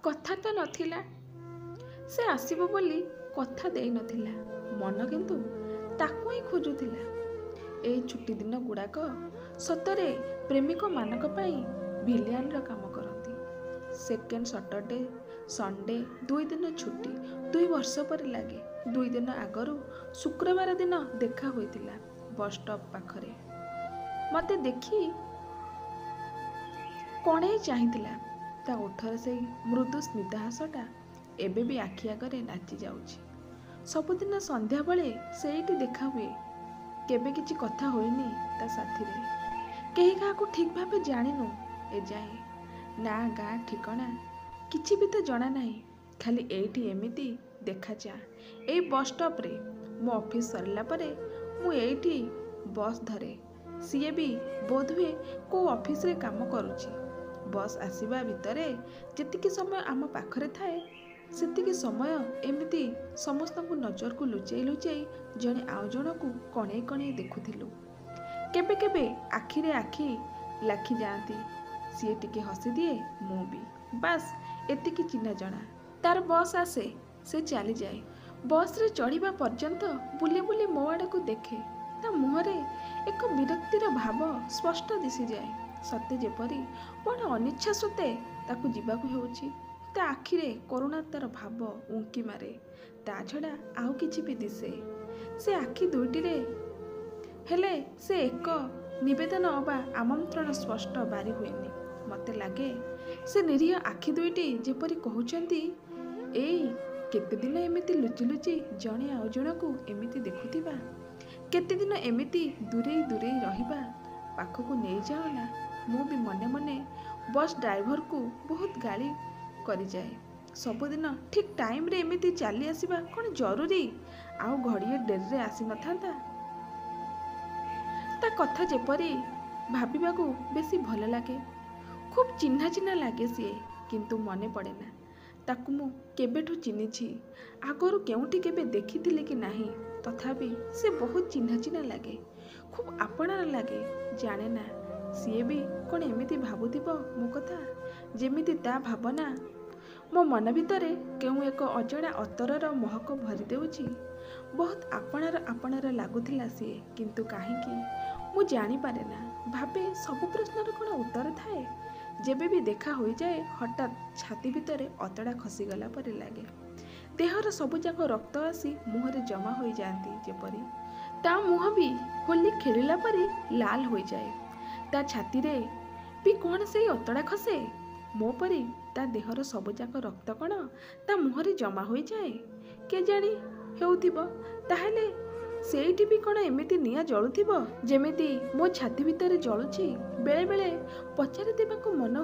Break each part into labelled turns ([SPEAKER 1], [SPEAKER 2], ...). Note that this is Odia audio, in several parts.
[SPEAKER 1] କଥା ତ ନଥିଲା, ସେ ଆସିବ ବୋଲି କଥା ଦେଇ ନଥିଲା। ମନ କିନ୍ତୁ ତାକୁ ହିଁ ଖୋଜୁଥିଲା। ଏଇ ଛୁଟି ଦିନ ଗୁଡ଼ାକ ସତରେ ପ୍ରେମିକମାନଙ୍କ ପାଇଁ ଭିଲିଆନର କାମ କରନ୍ତି। ସେକେଣ୍ଡ ସଟରଡେ ସଣ୍ଡେ 2 ଦିନ ଛୁଟି 2 ବର୍ଷ ପରେ ଲାଗେ। 2 ଦିନ ଆଗରୁ ଶୁକ୍ରବାର ଦିନ ଦେଖା ହୋଇଥିଲା ବସ୍ ଷ୍ଟପ୍ ପାଖରେ। ମୋତେ ଦେଖି କଣେଇ ଚାହିଁଥିଲା। ତା ଓଠରେ ସେଇ ମୃଦୁ ସ୍ମିତହାସଟା ଏବେ ବି ଆଖି ଆଗରେ ନାଚି ଯାଉଛି। ସବୁଦିନ ସନ୍ଧ୍ୟାବେଳେ ସେଇଠି ଦେଖା ହୁଏ। କେବେ କିଛି କଥା ହୋଇନି ତା ସାଥିରେ। କେହି କାହାକୁ ଠିକ୍ ଭାବେ ଜାଣିନୁ ଏଯାଏଁ। ନା ଗାଁ ଠିକଣା କିଛି ବି ତ ଜଣା ନାହିଁ। ଖାଲି ଏଇଠି ଏମିତି ଦେଖାଚାଁ। ଏଇ ବସ୍ ଷ୍ଟପ୍ରେ ମୋ ଅଫିସ୍ ସରିଲା ପରେ ମୁଁ ଏଇଠି ବସ୍ ଧରେ। ସିଏ ବି ବୋଧହୁଏ କେଉଁ ଅଫିସରେ କାମ କରୁଛି। ବସ୍ ଆସିବା ଭିତରେ ଯେତିକି ସମୟ ଆମ ପାଖରେ ଥାଏ ସେତିକି ସମୟ ଏମିତି ସମସ୍ତଙ୍କୁ ନଜରକୁ ଲୁଚେଇ ଲୁଚେଇ ଜଣେ ଆଉ ଜଣକୁ କଣେଇ କଣେଇ ଦେଖୁଥିଲୁ। କେବେ କେବେ ଆଖିରେ ଆଖି ଲାଖି ଯାଆନ୍ତି। ସିଏ ଟିକେ ହସିଦିଏ, ମୁଁ ବି। ବାସ୍ ଏତିକି ଚିହ୍ନା ଜଣା। ତାର ବସ୍ ଆସେ, ସେ ଚାଲିଯାଏ। ବସ୍ରେ ଚଢ଼ିବା ପର୍ଯ୍ୟନ୍ତ ବୁଲି ବୁଲି ମୋ ଆଡ଼କୁ ଦେଖେ। ତା ମୁହଁରେ ଏକ ବିରକ୍ତିର ଭାବ ସ୍ପଷ୍ଟ ଦିଶିଯାଏ। ସତେ ଯେପରି ବଡ଼ ଅନିଚ୍ଛା ସତ୍ତ୍ୱେ ତାକୁ ଯିବାକୁ ହେଉଛି। ତା ଆଖିରେ କରୁଣାତାର ଭାବ ଉଙ୍କି ମାରେ। ତା ଛଡ଼ା ଆଉ କିଛି ବି ଦିଶେ ସେ ଆଖି ଦୁଇଟିରେ। ହେଲେ ସେ ଏକ ନିବେଦନ ଅବା ଆମନ୍ତ୍ରଣ ସ୍ପଷ୍ଟ ବାରି ହୁଏନି। ମୋତେ ଲାଗେ ସେ ନିରୀହ ଆଖି ଦୁଇଟି ଯେପରି କହୁଛନ୍ତି, ଏଇ କେତେଦିନ ଏମିତି ଲୁଚି ଲୁଚି ଜଣେ ଆଉ ଜଣକୁ ଏମିତି ଦେଖୁଥିବା। କେତେଦିନ ଏମିତି ଦୂରେଇ ଦୂରେଇ ରହିବା। ପାଖକୁ ନେଇଯାଅ ନା। ମୁଁ ବି ମନେ ମନେ ବସ୍ ଡ୍ରାଇଭରକୁ ବହୁତ ଗାଳି କରିଯାଏ। ସବୁଦିନ ଠିକ୍ ଟାଇମ୍ରେ ଏମିତି ଚାଲି ଆସିବା କ'ଣ ଜରୁରୀ? ଆଉ ଘଡ଼ିଏ ଡେରିରେ ଆସିନଥାନ୍ତା? ତା କଥା ଯେପରି ଭାବିବାକୁ ବେଶୀ ଭଲ ଲାଗେ। ଖୁବ୍ ଚିହ୍ନା ଚିହ୍ନା ଲାଗେ ସିଏ। କିନ୍ତୁ ମନେ ପଡ଼େ ନା ତାକୁ ମୁଁ କେବେଠୁ ଚିହ୍ନିଛି। ଆଗରୁ କେଉଁଠି କେବେ ଦେଖିଥିଲି କି ନାହିଁ। ତଥାପି ସେ ବହୁତ ଚିହ୍ନା ଚିହ୍ନା ଲାଗେ। ଖୁବ୍ ଆପଣାର ଲାଗେ। ଜାଣେ ନା ସିଏ ବି କ'ଣ ଏମିତି ଭାବୁଥିବ ମୋ କଥା, ଯେମିତି ତା ଭାବନା ମୋ ମନ ଭିତରେ କେଉଁ ଏକ ଅଜଣା ଅତରର ମହକ ଭରି ଦେଉଛି। ବହୁତ ଆପଣାର ଆପଣାର ଲାଗୁଥିଲା ସିଏ। କିନ୍ତୁ କାହିଁକି ମୁଁ ଜାଣିପାରେ ନା। ଭାବେ ସବୁ ପ୍ରଶ୍ନର କ'ଣ ଉତ୍ତର ଥାଏ? ଯେବେ ବି ଦେଖା ହୋଇଯାଏ ହଠାତ୍ ଛାତି ଭିତରେ ଅତଡ଼ା ଖସିଗଲା ପରି ଲାଗେ। ଦେହର ସବୁଯାକ ରକ୍ତ ଆସି ମୁହଁରେ ଜମା ହୋଇଯାଆନ୍ତି ଯେପରି। ତା ମୁହଁ ବି ହୋଲି ଖେଳିଲା ପରି ଲାଲ ହୋଇଯାଏ। ତା ଛାତିରେ ବି କ'ଣ ସେଇ ଅତଡ଼ା ଖସେ? ମୋ ପରି ତା ଦେହର ସବୁଯାକ ରକ୍ତ କ'ଣ ତା ମୁହଁରେ ଜମା ହୋଇଯାଏ? କେଜାଣି ହେଉଥିବ। ତାହେଲେ ସେଇଠି ବି କ'ଣ ଏମିତି ନିଆଁ ଜଳୁଥିବ ଯେମିତି ମୋ ଛାତି ଭିତରେ ଜଳୁଛି? ବେଳେବେଳେ ପଚାରି ଦେବାକୁ ମନ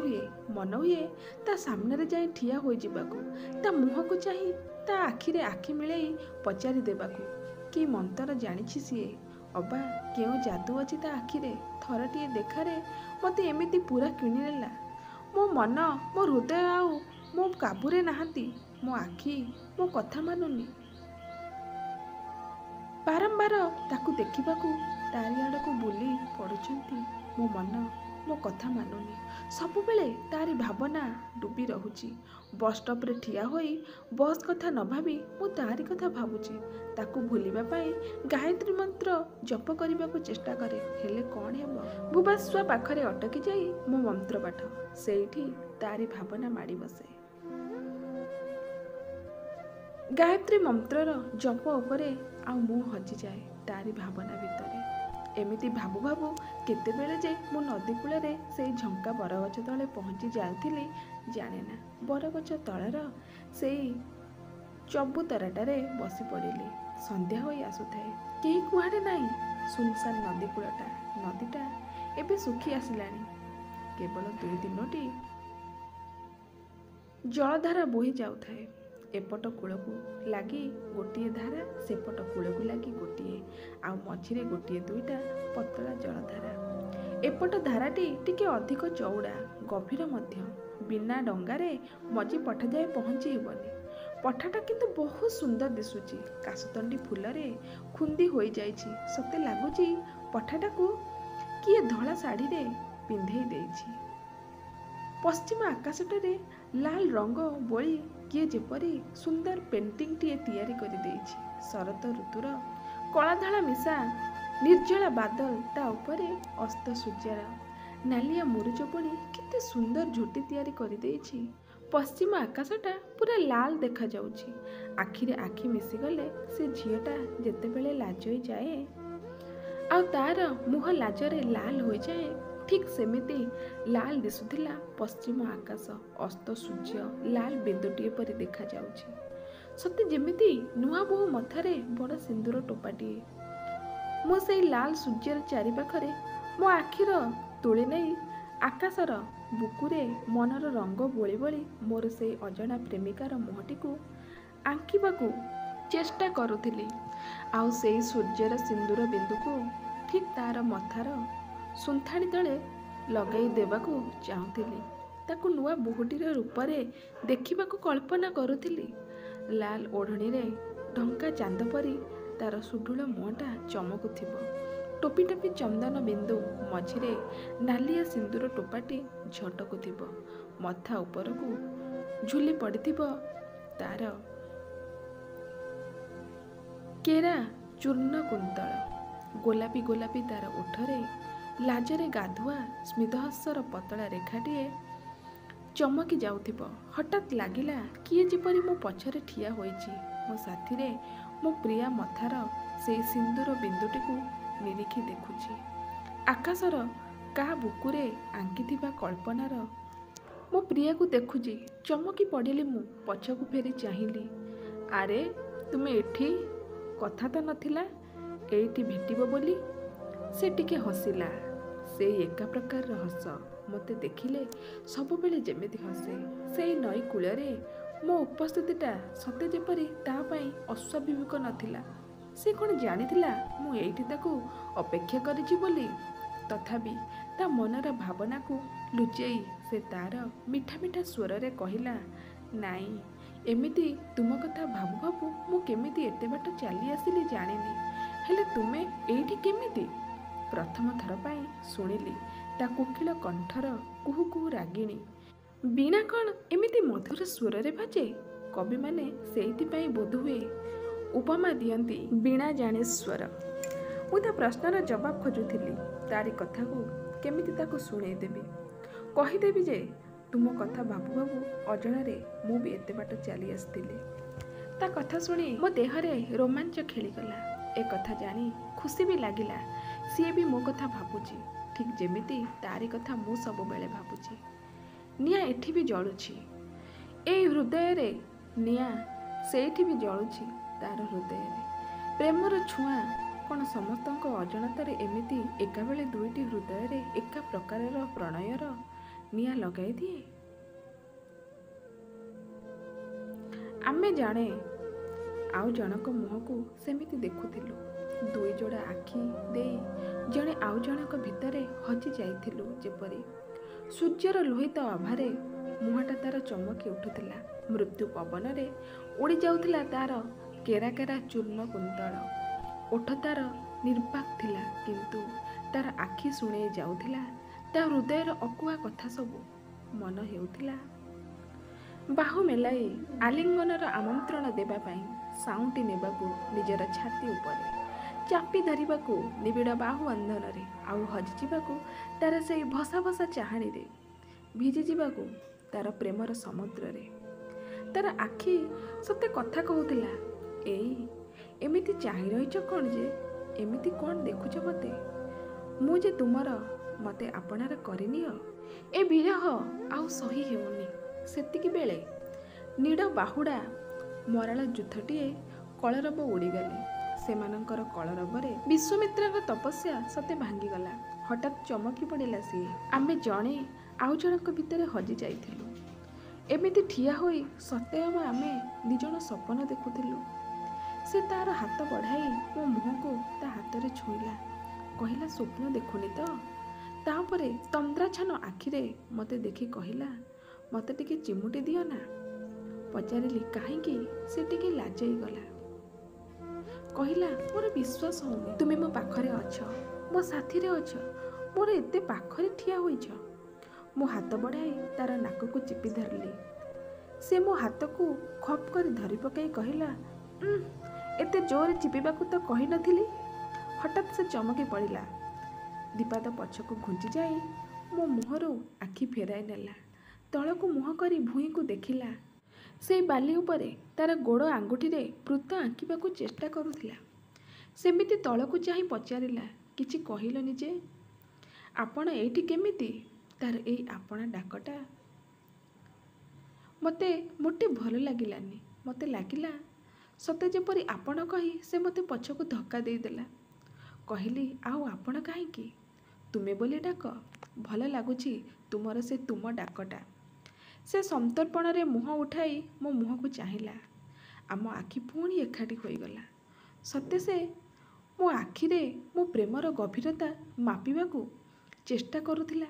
[SPEAKER 1] ହୁଏ ତା ସାମ୍ନାରେ ଯାଇ ଠିଆ ହୋଇଯିବାକୁ। ତା ମୁହଁକୁ ଚାହିଁ ତା ଆଖିରେ ଆଖି ମିଳେଇ ପଚାରି ଦେବାକୁ। କି ମନ୍ତର ଜାଣିଛି ସିଏ? ଅବା କେଉଁ ଯାଦୁ ଅଛି ତା ଆଖିରେ? ଥରଟିଏ ଦେଖାରେ ମୋତେ ଏମିତି ପୂରା କିଣିନେଲା। ମୋ ମନ, ମୋ ହୃଦୟ ଆଉ ମୋ କାବୁରେ ନାହାନ୍ତି। ମୋ ଆଖି ମୋ କଥା ମାନୁନି। ବାରମ୍ବାର ତାକୁ ଦେଖିବାକୁ ତାରି ଆଡ଼କୁ ବୁଲି ପଡ଼ୁଛନ୍ତି। ମୋ ମନ ମୋ କଥା ମାନୁନି। ସବୁବେଳେ ତାରି ଭାବନା ଡୁବି ରହୁଛି। ବସ୍ ଷ୍ଟପ୍ରେ ଠିଆ ହୋଇ ବସ୍ କଥା ନ ଭାବି ମୁଁ ତାରି କଥା ଭାବୁଛି। ତାକୁ ଭୁଲିବା ପାଇଁ ଗାୟତ୍ରୀ ମନ୍ତ୍ର ଜପ କରିବାକୁ ଚେଷ୍ଟା କରେ। ହେଲେ କ'ଣ ହେବ? ଭୁବାଶ୍ଵା ପାଖରେ ଅଟକି ଯାଇ ମୋ ମନ୍ତ୍ର ପାଠ। ସେଇଠି ତାରି ଭାବନା ମାଡ଼ି ବସେ। ଗାୟତ୍ରୀ ମନ୍ତ୍ରର ଜପ ଉପରେ ଆଉ ମୁଁ ହଜିଯାଏ ତାରି ଭାବନା ଭିତରେ। ଏମିତି ଭାବୁ ଭାବୁ କେତେବେଳେ ଯେ ମୁଁ ନଦୀ କୂଳରେ ସେଇ ଝଙ୍କା ବରଗଛ ତଳେ ପହଞ୍ଚି ଯାଉଥିଲି ଜାଣେ ନା। ବରଗଛ ତଳର ସେଇ ଚବୁତରାଟାରେ ବସି ପଡ଼ିଲି। ସନ୍ଧ୍ୟା ହୋଇ ଆସୁଥାଏ। କେହି କୁଆଡ଼େ ନାହିଁ। ସୁନସାନ ନଦୀ କୂଳଟା। ନଦୀଟା ଏବେ ଶୁଖି ଆସିଲାଣି। କେବଳ 2-3ଟି ଜଳଧାରା ବୋହି ଯାଉଥାଏ। ଏପଟ କୂଳକୁ ଲାଗି ଗୋଟିଏ ଧାରା, ସେପଟ କୂଳକୁ ଲାଗି ଗୋଟିଏ, ଆଉ ମଝିରେ 1-2ଟା ପତଳା ଜଳଧାରା। ଏପଟ ଧାରାଟି ଟିକେ ଅଧିକ ଚଉଡ଼ା, ଗଭୀର ମଧ୍ୟ। ବିନା ଡଙ୍ଗାରେ ମଝି ପଠାଯାଏ ପହଞ୍ଚି ହେବନି। ପଠାଟା କିନ୍ତୁ ବହୁତ ସୁନ୍ଦର ଦିଶୁଛି। କାଶତଣ୍ଡି ଫୁଲରେ ଖୁନ୍ଦି ହୋଇଯାଇଛି। ସତେ ଲାଗୁଛି ପଠାଟାକୁ କିଏ ଧଳା ଶାଢ଼ୀରେ ପିନ୍ଧେଇ ଦେଇଛି। ପଶ୍ଚିମ ଆକାଶଟାରେ ଲାଲ ରଙ୍ଗ ବୋଳି କିଏ ଯେପରି ସୁନ୍ଦର ପେଣ୍ଟିଂଟିଏ ତିଆରି କରିଦେଇଛି। ଶରତ ଋତୁର କଳାଧଳା ମିଶା ନିର୍ଜଳା ବାଦଲ, ତା ଉପରେ ଅସ୍ତ ସୂର୍ଯ୍ୟର ନାଲିଆ ମୁରୁଜ ପଡ଼ି କେତେ ସୁନ୍ଦର ଝୋଟି ତିଆରି କରିଦେଇଛି। ପଶ୍ଚିମ ଆକାଶଟା ପୁରା ଲାଲ ଦେଖାଯାଉଛି। ଆଖିରେ ଆଖି ମିଶିଗଲେ ସେ ଝିଅଟା ଯେତେବେଳେ ଲାଜଇ ଯାଏ ଆଉ ତାର ମୁହଁ ଲାଜରେ ଲାଲ ହୋଇଯାଏ, ଠିକ୍ ସେମିତି ଲାଲ ଦିଶୁଥିଲା ପଶ୍ଚିମ ଆକାଶ। ଅସ୍ତ ସୂର୍ଯ୍ୟ ଲାଲ ବିନ୍ଦୁଟିଏ ପରି ଦେଖାଯାଉଛି, ସତେ ଯେମିତି ନୂଆ ବୋହୂ ମଥାରେ ବଡ଼ ସିନ୍ଦୁର ଟୋପାଟିଏ। ମୁଁ ସେଇ ଲାଲ ସୂର୍ଯ୍ୟର ଚାରିପାଖରେ ମୋ ଆଖିର ତୁଳି ନେଇ ଆକାଶର ବୁକୁରେ ମନର ରଙ୍ଗ ବୋଳି ବୋଳି ମୋର ସେଇ ଅଜଣା ପ୍ରେମିକାର ମୁହଁଟିକୁ ଆଙ୍କିବାକୁ ଚେଷ୍ଟା କରୁଥିଲି। ଆଉ ସେଇ ସୂର୍ଯ୍ୟର ସିନ୍ଦୁର ବିନ୍ଦୁକୁ ଠିକ୍ ତାର ମଥାର ସୁନ୍ଥାଣି ତଳେ ଲଗାଇ ଦେବାକୁ ଚାହୁଁଥିଲି। ତାକୁ ନୂଆ ବୋହୂଟିର ରୂପରେ ଦେଖିବାକୁ କଳ୍ପନା କରୁଥିଲି। ଲାଲ ଓଢ଼ଣୀରେ ଢଙ୍କା ଚାନ୍ଦ ପରି ତାର ସୁଢଳ ମୁହଁଟା ଚମକୁଥିବ। ଟୋପି ଟୋପି ଚନ୍ଦନ ବିନ୍ଦୁ ମଝିରେ ନାଲିଆ ସିନ୍ଦୁର ଟୋପାଟି ଝଟକୁଥିବ। ମଥା ଉପରକୁ ଝୁଲି ପଡ଼ିଥିବ ତାର କେରା ଚୂର୍ଣ୍ଣ କୁନ୍ତଳ। ଗୋଲାପୀ ଗୋଲାପୀ ତାର ଓଠରେ ଲାଜରେ ଗାଧୁଆ ସ୍ମିତହସ୍ୟର ପତଳା ରେଖାଟିଏ ଚମକି ଯାଉଥିବ। ହଠାତ୍ ଲାଗିଲା କିଏ ଯେପରି ମୋ ପଛରେ ଠିଆ ହୋଇଛି। ମୋ ସାଥିରେ ମୋ ପ୍ରିୟା ମଥାର ସେଇ ସିନ୍ଦୁର ବିନ୍ଦୁଟିକୁ ନିରୀଖି ଦେଖୁଛି। ଆକାଶର କାହା ବୁକୁରେ ଆଙ୍କିଥିବା କଳ୍ପନାର ମୋ ପ୍ରିୟାକୁ ଦେଖୁଛି। ଚମକି ପଡ଼ିଲି ମୁଁ, ପଛକୁ ଫେରି ଚାହିଁଲି। ଆରେ ତୁମେ ଏଠି? କଥା ତ ନଥିଲା ଏଇଠି ଭେଟିବ ବୋଲି। ସେ ଟିକେ ହସିଲା, ସେଇ ଏକା ପ୍ରକାରର ହସ ମୋତେ ଦେଖିଲେ ସବୁବେଳେ ଯେମିତି ହସେ। ସେଇ ନଈ କୂଳରେ ମୋ ଉପସ୍ଥିତିଟା ସତେ ଯେପରି ତା ପାଇଁ ଅସ୍ୱାଭାବିକ ନଥିଲା। ସେ କ'ଣ ଜାଣିଥିଲା ମୁଁ ଏଇଠି ତାକୁ ଅପେକ୍ଷା କରିଛି ବୋଲି? ତଥାପି ତା ମନର ଭାବନାକୁ ଲୁଚେଇ ସେ ତାର ମିଠା ମିଠା ସ୍ୱରରେ କହିଲା, ନାଇଁ, ଏମିତି ତୁମ କଥା ଭାବୁ ଭାବୁ ମୁଁ କେମିତି ଏତେ ବାଟ ଚାଲି ଆସିଲି ଜାଣିନି। ହେଲେ ତୁମେ ଏଇଠି କେମିତି? ପ୍ରଥମ ଥର ପାଇଁ ଶୁଣିଲି ତା କୋକିଳ କଣ୍ଠର କୁହୁ କୁହୁ ରାଗିଣୀ। ବୀଣା କ'ଣ ଏମିତି ମଧୁର ସ୍ୱରରେ ବାଜେ? କବିମାନେ ସେଇଥିପାଇଁ ବୋଧହୁଏ ଉପମା ଦିଅନ୍ତି ବୀଣା ଜାଣେ ସ୍ୱର। ମୁଁ ତା ପ୍ରଶ୍ନର ଜବାବ ଖୋଜୁଥିଲି। ତାରି କଥାକୁ କେମିତି ତାକୁ ଶୁଣେଇ ଦେବି। କହିଦେବି ଯେ ତୁମ କଥା ଭାବୁ ଭାବୁ ଅଜଣାରେ ମୁଁ ବି ଏତେ ବାଟ ଚାଲି ଆସିଥିଲି। ତା କଥା ଶୁଣି ମୋ ଦେହରେ ରୋମାଞ୍ଚ ଖେଳିଗଲା। ଏ କଥା ଜାଣି ଖୁସି ବି ଲାଗିଲା। ସିଏ ବି ମୋ କଥା ଭାବୁଛି, ଠିକ୍ ଯେମିତି ତାରି କଥା ମୁଁ ସବୁବେଳେ ଭାବୁଛି। ନିଆଁ ଏଠି ବି ଜଳୁଛି, ଏଇ ହୃଦୟରେ ନିଆଁ ସେଇଠି ବି ଜଳୁଛି ତାର ହୃଦୟରେ। ପ୍ରେମର ଛୁଆଁ କ'ଣ ସମସ୍ତଙ୍କ ଅଜାଣତରେ ଏମିତି ଏକାବେଳେ ଦୁଇଟି ହୃଦୟରେ ଏକା ପ୍ରକାରର ପ୍ରଣୟର ନିଆଁ ଲଗାଇ ଦିଏ? ଆମେ ଜଣେ ଆଉ ଜଣଙ୍କ ମୁହଁକୁ ସେମିତି ଦେଖୁଥିଲୁ। ଦୁଇ ଯୋଡ଼ା ଆଖି ଦେଇ ଜଣେ ଆଉ ଜଣଙ୍କ ଭିତରେ ହଜି ଯାଇଥିଲୁ ଯେପରି। ସୂର୍ଯ୍ୟର ଲୋହିତ ଆଭାରେ ମୁହଁଟା ତାର ଚମକି ଉଠୁଥିଲା। ମୃତ୍ୟୁ ପବନରେ ଉଡ଼ି ଯାଉଥିଲା ତାର କେରା କେରା ଚୂର୍ଣ୍ଣ କୁନ୍ତଳ। ଓଠ ତାର ନିର୍ବାକ ଥିଲା, କିନ୍ତୁ ତାର ଆଖି ଶୁଣେଇ ଯାଉଥିଲା ତା ହୃଦୟର ଅକୁହା କଥା ସବୁ। ମନ ହେଉଥିଲା ବାହୁ ମେଲାଇ ଆଲିଙ୍ଗନର ଆମନ୍ତ୍ରଣ ଦେବା ପାଇଁ, ସାଉଁଟି ନେବାକୁ ନିଜର ଛାତି ଉପରେ, ଚାପି ଧରିବାକୁ ନିବିଡ଼ ବାହୁ ବନ୍ଧନରେ, ଆଉ ହଜିଯିବାକୁ ତାର ସେଇ ଭସା ଭସା ଚାହାଣୀରେ, ଭିଜିଯିବାକୁ ତାର ପ୍ରେମର ସମୁଦ୍ରରେ। ତାର ଆଖି ସତେ କଥା କହୁଥିଲା, ଏମିତି ଚାହିଁ ରହିଛ କ'ଣ ଯେ? ଏମିତି କ'ଣ ଦେଖୁଛ ମୋତେ? ମୁଁ ଯେ ତୁମର, ମୋତେ ଆପଣାର କରିନିଅ। ଏ ବିରହ ଆଉ ସହି ହେଉନି। ସେତିକି ବେଳେ ନୀଡ଼ ବାହୁଡ଼ା ମରାଳ ଯୁଥଟିଏ କଳରବ ଉଡ଼ିଗଲେ। ସେମାନଙ୍କର କଳରବରେ ବିଶ୍ୱାମିତ୍ରଙ୍କ ତପସ୍ୟା ସତେ ଭାଙ୍ଗିଗଲା। ହଠାତ୍ ଚମକି ପଡ଼ିଲା ସିଏ। ଆମେ ଜଣେ ଆଉ ଜଣଙ୍କ ଭିତରେ ହଜି ଯାଇଥିଲୁ। ଏମିତି ଠିଆ ହୋଇ ସତେଅବା ଆମେ ଦିଜଣ ସପନ ଦେଖୁଥିଲୁ। ସେ ତାର ହାତ ବଢ଼ାଇ ମୋ ମୁହଁକୁ ତା ହାତରେ ଛୁଇଁଲା। କହିଲା, ସ୍ୱପ୍ନ ଦେଖୁନି ତ? ତାପରେ ତନ୍ଦ୍ରାଚ୍ଛନ୍ନ ଆଖିରେ ମୋତେ ଦେଖି କହିଲା, ମୋତେ ଟିକେ ଚିମୁଟି ଦିଅ ନା। ପଚାରିଲି, କାହିଁକି? ସେ ଟିକେ ଲାଜେଇ ଗଲା। କହିଲା, ମୋର ବିଶ୍ୱାସ ହଉନି ତୁମେ ମୋ ପାଖରେ ଅଛ, ମୋ ସାଥିରେ ଅଛ, ମୋର ଏତେ ପାଖରେ ଠିଆ ହୋଇଛ। ମୁଁ ହାତ ବଢ଼ାଇ ତାର ନାକକୁ ଚିପି ଧରିଲି। ସେ ମୋ ହାତକୁ ଖପ୍ କରି ଧରି ପକାଇ କହିଲା, ଏତେ ଜୋରରେ ଚିପିବାକୁ ତ କହିନଥିଲି। ହଠାତ୍ ସେ ଚମକି ପଡ଼ିଲା। ଦିପାଦ ପଛକୁ ଘୁଞ୍ଚି ଯାଇ ମୋ ମୁହଁରୁ ଆଖି ଫେରାଇ ନେଲା। ତଳକୁ ମୁହଁ କରି ଭୂଇଁକୁ ଦେଖିଲା। ସେଇ ବାଲି ଉପରେ ତାର ଗୋଡ଼ ଆଙ୍ଗୁଠିରେ ବୃତ୍ତ ଆଙ୍କିବାକୁ ଚେଷ୍ଟା କରୁଥିଲା। ସେମିତି ତଳକୁ ଚାହିଁ ପଚାରିଲା, କିଛି କହିଲନି ଯେ? ଆପଣ ଏଇଠି କେମିତି? ତାର ଏଇ ଆପଣା ଡାକଟା ମୋତେ ମୋଟେ ଭଲ ଲାଗିଲାନି। ମୋତେ ଲାଗିଲା ସତେ ଯେପରି ଆପଣ କହି ସେ ମୋତେ ପଛକୁ ଧକ୍କା ଦେଇଦେଲା। କହିଲି, ଆଉ ଆପଣ କାହିଁକି? ତୁମେ ବୋଲି ଡାକ। ଭଲ ଲାଗୁଛି ତୁମର ସେ ତୁମ ଡାକଟା। ସେ ସନ୍ତର୍ପଣରେ ମୁହଁ ଉଠାଇ ମୋ ମୁହଁକୁ ଚାହିଁଲା। ଆମ ଆଖି ପୁଣି ଏକାଠି ହୋଇଗଲା। ସତେ ସେ ମୋ ଆଖିରେ ମୋ ପ୍ରେମର ଗଭୀରତା ମାପିବାକୁ ଚେଷ୍ଟା କରୁଥିଲା।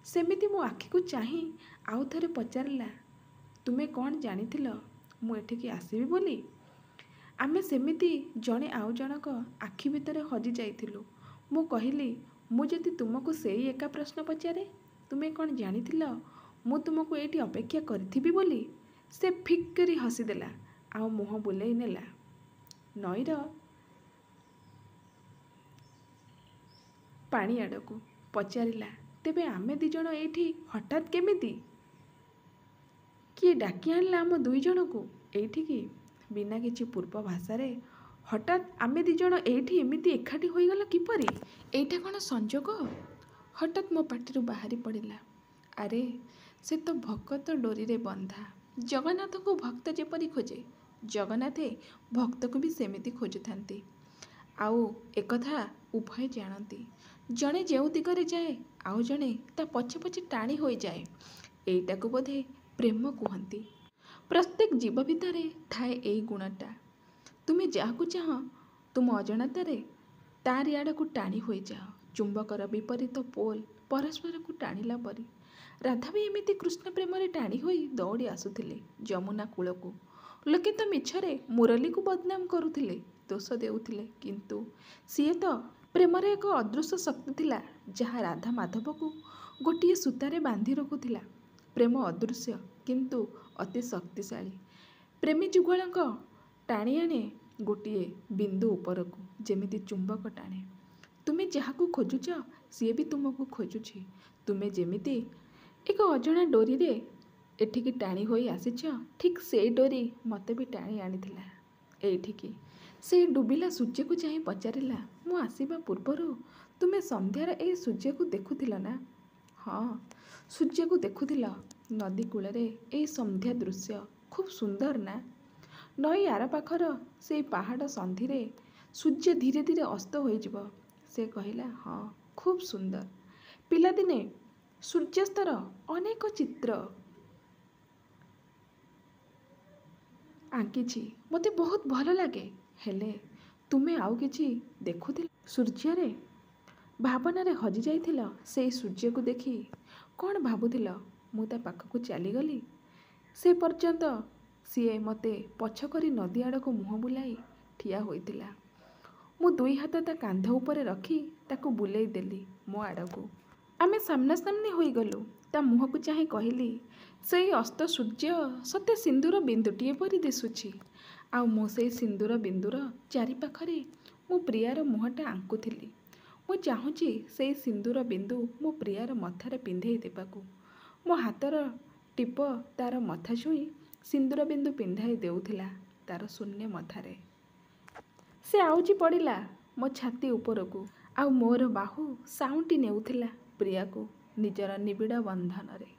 [SPEAKER 1] ସେମିତି ମୋ ଆଖିକୁ ଚାହିଁ ଆଉ ଥରେ ପଚାରିଲା, ତୁମେ କ'ଣ ଜାଣିଥିଲ ମୁଁ ଏଠିକି ଆସିବି ବୋଲି? ଆମେ ସେମିତି ଜଣେ ଆଉ ଜଣକ ଆଖି ଭିତରେ ହଜି ଯାଇଥିଲୁ। ମୁଁ କହିଲି, ମୁଁ ଯଦି ତୁମକୁ ସେଇ ଏକା ପ୍ରଶ୍ନ ପଚାରେ, ତୁମେ କ'ଣ ଜାଣିଥିଲ ମୁଁ ତୁମକୁ ଏଇଠି ଅପେକ୍ଷା କରିଥିବି ବୋଲି? ସେ ଫିକ୍ କରି ହସିଦେଲା ଆଉ ମୁହଁ ବୁଲେଇ ନେଲା ନଈର ପାଣି ଆଡ଼କୁ। ପଚାରିଲା, ତେବେ ଆମେ ଦିଜଣ ଏଇଠି ହଠାତ୍ କେମିତି? କିଏ ଡାକି ଆଣିଲା ଆମ ଦୁଇ ଜଣକୁ ଏଇଠିକି? ବିନା କିଛି ପୂର୍ବ ଭାଷାରେ ହଠାତ୍ ଆମେ ଦିଜଣ ଏଇଠି ଏମିତି ଏକାଠି ହୋଇଗଲା କିପରି? ଏଇଟା କ'ଣ ସଂଯୋଗ? ହଠାତ୍ ମୋ ପାଟିରୁ ବାହାରି ପଡ଼ିଲା। ଆରେ ସେ ତ ଭଗତ ଡୋରିରେ ବନ୍ଧା। ଜଗନ୍ନାଥଙ୍କୁ ଭକ୍ତ ଯେପରି ଖୋଜେ, ଜଗନ୍ନାଥେ ଭକ୍ତକୁ ବି ସେମିତି ଖୋଜୁଥାନ୍ତି। ଆଉ ଏକଥା ଉଭୟ ଜାଣନ୍ତି। ଜଣେ ଯେଉଁ ଦିଗରେ ଯାଏ ଆଉ ଜଣେ ତା ପଛେ ପଛେ ଟାଣି ହୋଇଯାଏ। ଏଇଟାକୁ ବୋଧେ ପ୍ରେମ କୁହନ୍ତି। ପ୍ରତ୍ୟେକ ଜୀବ ଭିତରେ ଥାଏ ଏଇ ଗୁଣଟା। ତୁମେ ଯାହାକୁ ଚାହଁ ତୁମ ଅଜାଣତରେ ତାରି ଆଡ଼କୁ ଟାଣି ହୋଇଯାଅ। ଚୁମ୍ବକର ବିପରୀତ ପୋଲ ପରସ୍ପରକୁ ଟାଣିଲା ପରି। ରାଧା ବି ଏମିତି କୃଷ୍ଣ ପ୍ରେମରେ ଟାଣି ହୋଇ ଦୌଡ଼ି ଆସୁଥିଲେ ଯମୁନା କୂଳକୁ। ଲୋକେ ତ ମିଛରେ ମୁରଲୀକୁ ବଦନାମ କରୁଥିଲେ, ଦୋଷ ଦେଉଥିଲେ। କିନ୍ତୁ ସିଏ ତ ପ୍ରେମର ଏକ ଅଦୃଶ୍ୟ ଶକ୍ତି ଥିଲା ଯାହା ରାଧା ମାଧବକୁ ଗୋଟିଏ ସୂତାରେ ବାନ୍ଧି ରଖୁଥିଲା। ପ୍ରେମ ଅଦୃଶ୍ୟ କିନ୍ତୁ ଅତି ଶକ୍ତିଶାଳୀ। ପ୍ରେମୀ ଯୁଗଳଙ୍କ ଟାଣି ଆଣେ ଗୋଟିଏ ବିନ୍ଦୁ ଉପରକୁ, ଯେମିତି ଚୁମ୍ବକ ଟାଣେ। ତୁମେ ଯାହାକୁ ଖୋଜୁଛ ସିଏ ବି ତୁମକୁ ଖୋଜୁଛି। ତୁମେ ଯେମିତି ଏକ ଅଜଣା ଡୋରିରେ ଏଠିକି ଟାଣି ହୋଇ ଆସିଛ, ଠିକ୍ ସେଇ ଡୋରି ମୋତେ ବି ଟାଣି ଆଣିଥିଲା ଏଇଠିକି। ସେଇ ଡୁବିଲା ସୂର୍ଯ୍ୟକୁ ଚାହିଁ ପଚାରିଲା, ମୁଁ ଆସିବା ପୂର୍ବରୁ ତୁମେ ସନ୍ଧ୍ୟାର ଏଇ ସୂର୍ଯ୍ୟକୁ ଦେଖୁଥିଲ ନା? ହଁ, ସୂର୍ଯ୍ୟକୁ ଦେଖୁଥିଲ। ନଦୀ କୂଳରେ ଏଇ ସନ୍ଧ୍ୟା ଦୃଶ୍ୟ ଖୁବ୍ ସୁନ୍ଦର ନା? ନଈ ଆରପାଖର ସେଇ ପାହାଡ଼ ସନ୍ଧିରେ ସୂର୍ଯ୍ୟ ଧୀରେ ଧୀରେ ଅସ୍ତ ହୋଇଯିବ। ସେ କହିଲା, ହଁ, ଖୁବ୍ ସୁନ୍ଦର। ପିଲାଦିନେ ସୂର୍ଯ୍ୟାସ୍ତର ଅନେକ ଚିତ୍ର ଆଙ୍କିଛି। ମୋତେ ବହୁତ ଭଲ ଲାଗେ। ହେଲେ ତୁମେ ଆଉ କିଛି ଦେଖୁଥିଲ ସୂର୍ଯ୍ୟରେ? ଭାବନାରେ ହଜି ଯାଇଥିଲ ସେଇ ସୂର୍ଯ୍ୟକୁ ଦେଖି? କ'ଣ ଭାବୁଥିଲ? ମୁଁ ତା ପାଖକୁ ଚାଲିଗଲି। ସେ ପର୍ଯ୍ୟନ୍ତ ସିଏ ମୋତେ ପଛ କରି ନଦୀ ଆଡ଼କୁ ମୁହଁ ବୁଲାଇ ଠିଆ ହୋଇଥିଲା। ମୁଁ ଦୁଇ ହାତ ତା କାନ୍ଧ ଉପରେ ରଖି ତାକୁ ବୁଲେଇ ଦେଲି ମୋ ଆଡ଼କୁ। ଆମେ ସାମ୍ନାସାମ୍ନି ହୋଇଗଲୁ। ତା ମୁହଁକୁ ଚାହିଁ କହିଲି, ସେଇ ଅସ୍ତ ସୂର୍ଯ୍ୟ ସତେ ସିନ୍ଦୂର ବିନ୍ଦୁଟିଏ ପରି ଦିଶୁଛି। ଆଉ ମୁଁ ସେଇ ସିନ୍ଦୂର ବିନ୍ଦୁର ଚାରିପାଖରେ ମୋ ପ୍ରିୟାର ମୁହଁଟା ଆଙ୍କୁଥିଲି। ମୁଁ ଚାହୁଁଛି ସେଇ ସିନ୍ଦୂର ବିନ୍ଦୁ ମୋ ପ୍ରିୟାର ମଥାରେ ପିନ୍ଧେଇ ଦେବାକୁ। ମୋ ହାତର ଟିପ ତାର ମଥା ଛୁଇଁ ସିନ୍ଦୂର ବିନ୍ଦୁ ପିନ୍ଧାଇ ଦେଉଥିଲା ତାର ଶୂନ୍ୟ ମଥାରେ। ସେ ଆଉଜି ପଡ଼ିଲା ମୋ ଛାତି ଉପରକୁ ଆଉ ମୋର ବାହୁ ସାଉଁଟି ନେଉଥିଲା ପ୍ରିୟାକୁ ନିଜର ନିବିଡ଼ ବନ୍ଧନରେ।